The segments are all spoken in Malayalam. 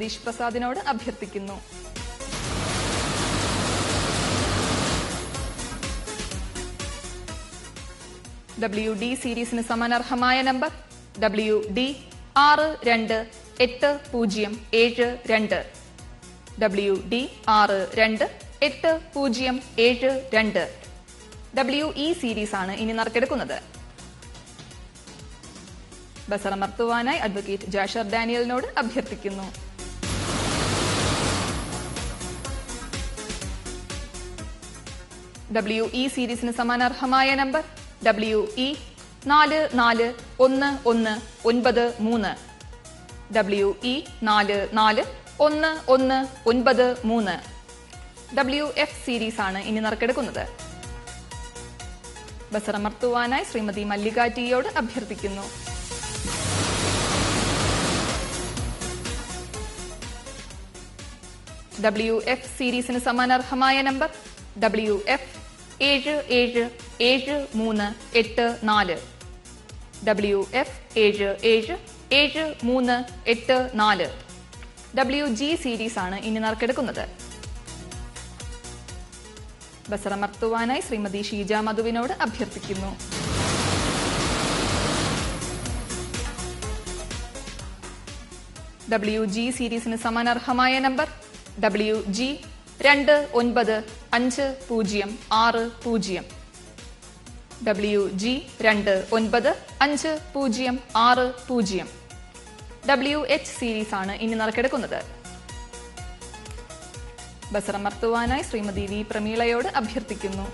ജഗദീഷ് പ്രസാദിനോട് അഭ്യർത്ഥിക്കുന്നു. WD സീരീസിന് സമാനർഹമായ നമ്പർ WD 628072. WD 628072. WE സീരീസ് ആണ് ഇനി നറുക്കെടുക്കുന്നത്. ബസറമർത്തുവാനായി അഡ്വക്കേറ്റ് ജാഷർ ഡാനിയലിനോട് അഭ്യർത്ഥിക്കുന്നു. WE സീരീസിന് സമാനർഹമായ നമ്പർ WE 441193. WE 441193. WF സീരീസ് ആണ് ഇനി നറുക്കെടുക്കുന്നത്. ബസറമർത്തുവാനായി ശ്രീമതി മല്ലിക ടിയോട് അഭ്യർത്ഥിക്കുന്നു. WF സീരീസിന് സമാനർഹമായ നമ്പർ WF 777384. WF 777384. WG സീരീസ് ആണ് ഇനി നറുക്കെടുക്കുന്നത്. ബസറമർത്തുവാനായി ശ്രീമതി ഷീജ മധുവിനോട് അഭ്യർത്ഥിക്കുന്നു. WG സീരീസിന് സമാനർഹമായ നമ്പർ WG 295060. WG 295060. WH സീരീസ് ആണ് ഇനി നറുക്കെടുക്കുന്നത്. ബസറമർത്തുവാനായി ശ്രീമതി വി പ്രമീളയോട് അഭ്യർത്ഥിക്കുന്നു.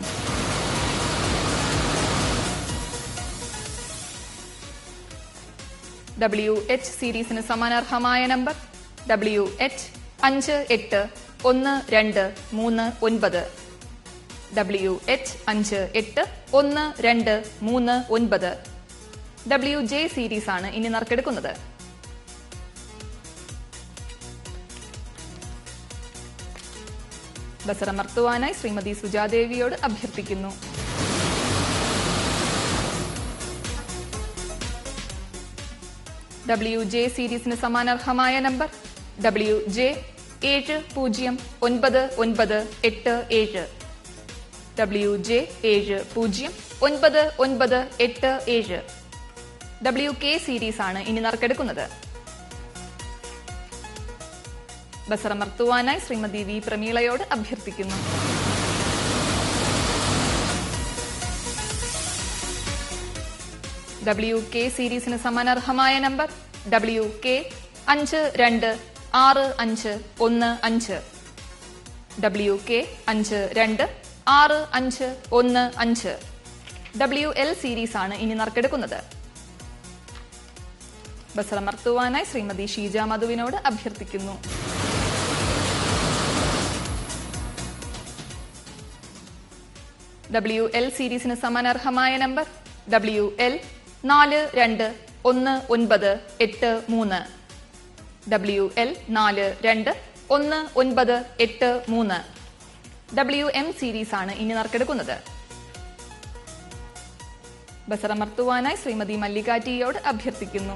WH സീരീസിന് സമാനർഹമായ നമ്പർ WH 581239. WH 581239. WJ സീരീസ് ആണ് ഇനി നറുക്കെടുക്കുന്നത്. ബസറമർത്തുവാനായി ശ്രീമതി സുജാദേവിയോട് അഭ്യർത്ഥിക്കുന്നു. WJ സീരീസിന് സമാനർഹമായ നമ്പർ WJ 709987. WJ 709987. WK സീരീസ് ആണ് ഇനി നറുക്കെടുക്കുന്നത്. ബസറമർത്തുവാനായി ശ്രീമതി വി പ്രമീളയോട് അഭ്യർത്ഥിക്കുന്നു. WK സീരീസിന് സമാനർഹമായ നമ്പർ WK 526515. WK 526515. WL സീരീസ് ആണ് ഇനി നറുക്കെടുക്കുന്നത്. ബസറമർത്തുവാനായി ശ്രീമതി ഷീജ മധുവിനോട് അഭ്യർത്ഥിക്കുന്നു. WL സീരീസിന് സമാനർഹമായ നമ്പർ WL 421983. WL 421983. WM സീരീസ് ആണ് ഇനി നറുക്കെടുക്കുന്നത്. ബസറമർത്തുവാനായി ശ്രീമതി മല്ലിക ടിയോട് അഭ്യർത്ഥിക്കുന്നു.